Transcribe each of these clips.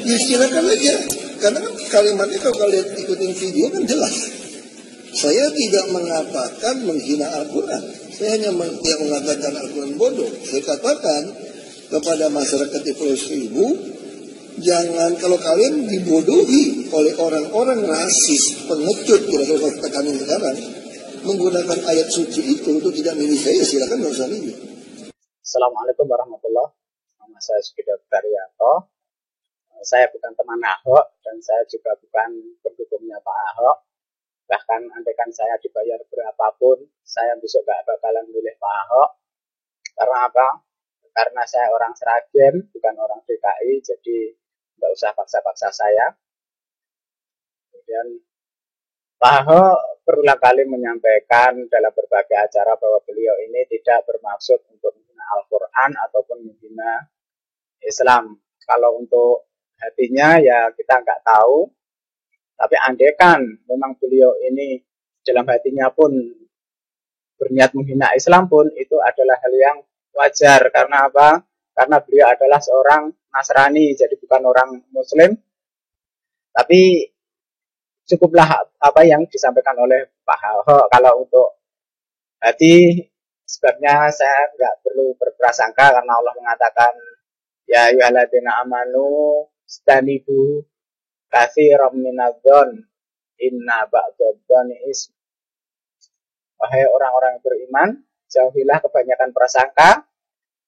Silakan aja, karena kan kalimatnya kalau kalian ikutin video kan jelas. Saya tidak mengatakan menghina Al-Quran. Saya hanya tidak mengatakan Al-Quran bodoh. Saya katakan kepada masyarakat di Pulau Seribu, jangan kalau kalian dibodohi oleh orang-orang rasis, pengecut, kira-kira kata kami sekarang, menggunakan ayat suci itu untuk tidak milih saya, silakan nggak usah milih. Assalamualaikum warahmatullahi wabarakatuh. Nama saya Sugito Daryanto. Saya bukan teman Ahok dan saya juga bukan pendukungnya Pak Ahok. Bahkan andaikan saya dibayar berapapun, saya besok gak bakalan milih Pak Ahok. Karena apa? Karena saya orang Sragen, bukan orang DKI, jadi nggak usah paksa-paksa saya. Kemudian Pak Ahok berulang kali menyampaikan dalam berbagai acara bahwa beliau ini tidak bermaksud untuk menghina Al-Quran ataupun menghina Islam. Kalau untuk hatinya ya kita nggak tahu. Tapi andaikan memang beliau ini dalam hatinya pun berniat menghina Islam pun, itu adalah hal yang wajar. Karena apa? Karena beliau adalah seorang Nasrani, jadi bukan orang Muslim. Tapi cukuplah apa yang disampaikan oleh Pak Ahok. Kalau untuk hati, sebabnya saya nggak perlu berprasangka karena Allah mengatakan, ya ayyuhalladzina amanu stanibu katsiran minadh-dhon inna ba'dadh-dhoni ism. Wahai orang-orang yang beriman, jauhilah kebanyakan prasangka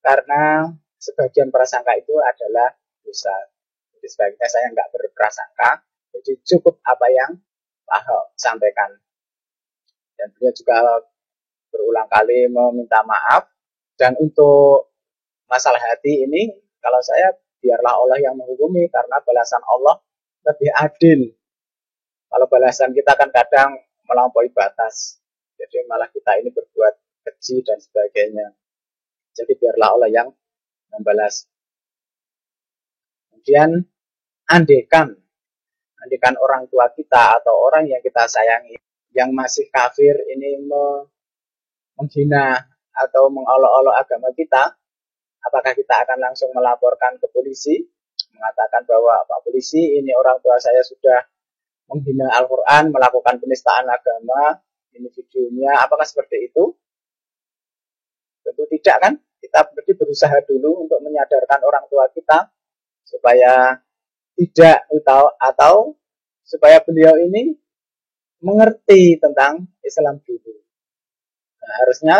karena sebagian prasangka itu adalah dosa. Jadi sebaiknya saya nggak berprasangka, jadi cukup apa yang Pak Ahok sampaikan. Dan beliau juga berulang kali meminta maaf. Dan untuk masalah hati ini, kalau saya biarlah Allah yang menghukumi, karena balasan Allah lebih adil. Kalau balasan kita kan kadang melampaui batas, jadi malah kita ini berbuat keji dan sebagainya. Jadi biarlah Allah yang membalas. Kemudian andekan orang tua kita atau orang yang kita sayangi yang masih kafir ini menghina atau mengolok-olok agama kita, apakah kita akan langsung melaporkan ke polisi, mengatakan bahwa Pak Polisi, ini orang tua saya sudah menghina Al-Quran, melakukan penistaan agama, ini videonya, apakah seperti itu? Tentu tidak kan? Kita berarti berusaha dulu untuk menyadarkan orang tua kita supaya tidak atau supaya beliau ini mengerti tentang Islam dulu. Nah, harusnya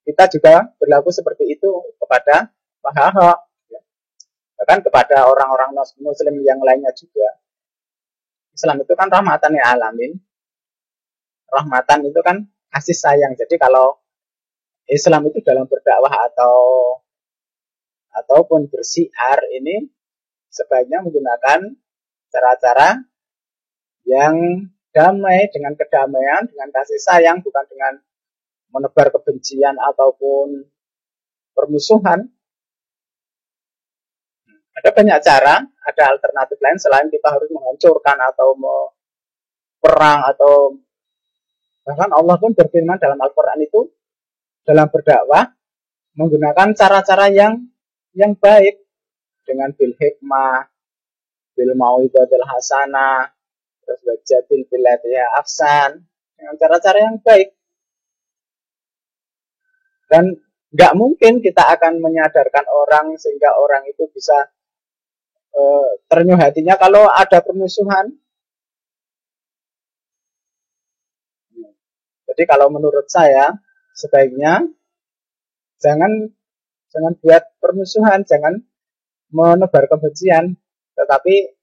kita juga berlaku seperti itu kepada Pak Ahok, bahkan kepada orang-orang Muslim yang lainnya juga. Islam itu kan rahmatan lil alamin. Rahmatan itu kan kasih sayang. Jadi kalau Islam itu dalam berdakwah ataupun bersiar ini sebaiknya menggunakan cara-cara yang damai, dengan kedamaian, dengan kasih sayang, bukan dengan menebar kebencian ataupun permusuhan. Ada banyak cara, ada alternatif lain selain kita harus menghancurkan atau perang, atau bahkan Allah pun berfirman dalam Al-Quran itu dalam berdakwah menggunakan cara-cara yang baik, dengan bil hikmah, bil mauidhatil hasanah, terus wajadil billati ahsan, dengan cara-cara yang baik. Dan nggak mungkin kita akan menyadarkan orang sehingga orang itu bisa ternyuh hatinya kalau ada permusuhan. Jadi kalau menurut saya sebaiknya jangan buat permusuhan, jangan menebar kebencian, tetapi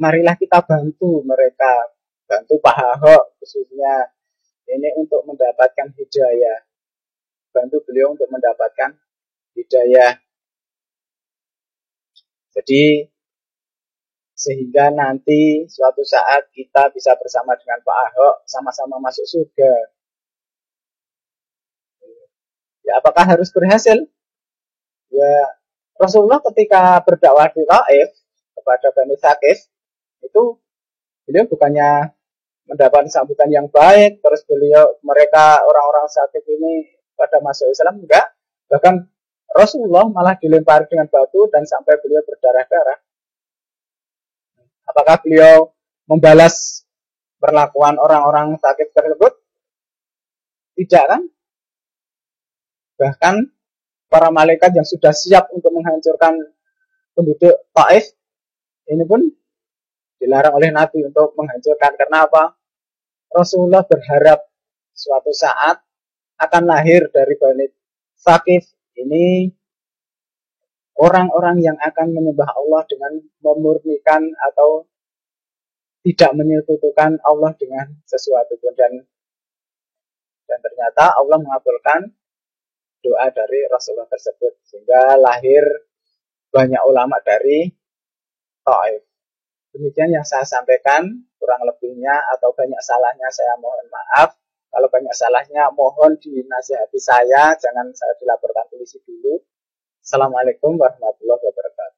marilah kita bantu mereka, bantu Pak Ahok khususnya ini untuk mendapatkan hidayah, bantu beliau untuk mendapatkan hidayah. Jadi sehingga nanti suatu saat kita bisa bersama dengan Pak Ahok sama-sama masuk surga. Ya, apakah harus berhasil? Ya, Rasulullah ketika berdakwah di Taif kepada Bani Tsaqif itu beliau bukannya mendapat sambutan yang baik, terus mereka orang-orang Tsaqif ini pada masuk Islam, enggak, bahkan Rasulullah malah dilempari dengan batu dan sampai beliau berdarah-darah. Apakah beliau membalas perlakuan orang-orang sakit tersebut? Tidak kan? Bahkan para malaikat yang sudah siap untuk menghancurkan penduduk Taif ini pun dilarang oleh Nabi untuk menghancurkan. Karena apa? Rasulullah berharap suatu saat akan lahir dari Bani Thaqif ini orang-orang yang akan menyembah Allah dengan memurnikan atau tidak menyekutukan Allah dengan sesuatu pun. Dan ternyata Allah mengabulkan doa dari Rasulullah tersebut sehingga lahir banyak ulama dari Taif. Demikian yang saya sampaikan, kurang lebihnya atau banyak salahnya saya mohon maaf. Kalau banyak salahnya mohon dinasihati saya, jangan saya dilaporkan polisi dulu. Assalamualaikum warahmatullahi wabarakatuh.